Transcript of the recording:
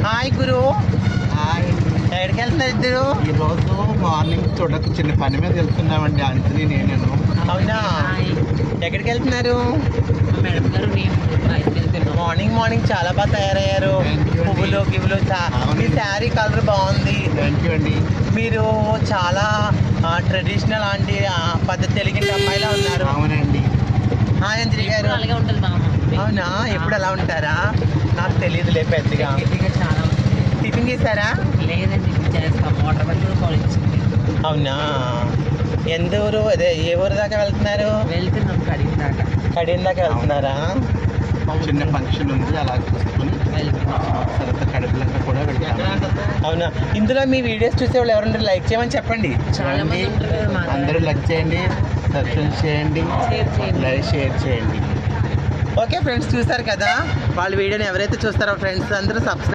Hi గురు. Hi. ఎక్కడికి వెళ్తున్నారు ఇద్దరు? ఈరోజు మార్నింగ్ చూడకు చిన్న పని మీద వెళ్తున్నామండి, అంతని నేను. అవునా, ఎక్కడికి వెళ్తున్నారు? మార్నింగ్ చాలా బాగా తయారయ్యారు. పువ్వులు గివ్వులు మీ శారీ కలర్ బాగుంది. థ్యాంక్ యూ అండి. మీరు చాలా ట్రెడిషనల్ లాంటి పద్ధతి తెలిగిన అమ్మాయిలా ఉన్నారు. అవునండి. హాయ్ అంజలి గారు. అవునా, ఎప్పుడు అలా ఉంటారా? నాకు తెలియదులే పెద్దగా. టిఫిన్ చేశారా? లేదండి, చేస్తాం. వాటర్ బదులు కాలేజ్ అవునా, ఎంత ఊరు? అదే ఏ ఊరు దాకా వెళ్తున్నారు? వెళ్తున్నాం కడిగిన దాకా. కడియం దాకా వెళ్తున్నారా? చిన్న ఫంక్షన్ ఉంది, అలా చూసుకుని వెళ్తున్నాం. తర్వాత కడుపులంతా కూడా వెళ్తాం. అవునా, ఇందులో మీ వీడియోస్ చూసే వాళ్ళు ఎవరుంటారు? లైక్ చేయమని చెప్పండి. చాలా మంది ఉంటారు కదా మా అందరూ లైక్ చేయండి, సబ్స్క్రైబ్ చేయండి, షేర్ చేయండి. ఓకే ఫ్రెండ్స్, చూస్తారు కదా వాళ్ళ వీడియోని ఎవరైతే చూస్తారో ఫ్రెండ్స్ అందరూ సబ్స్క్రైబ్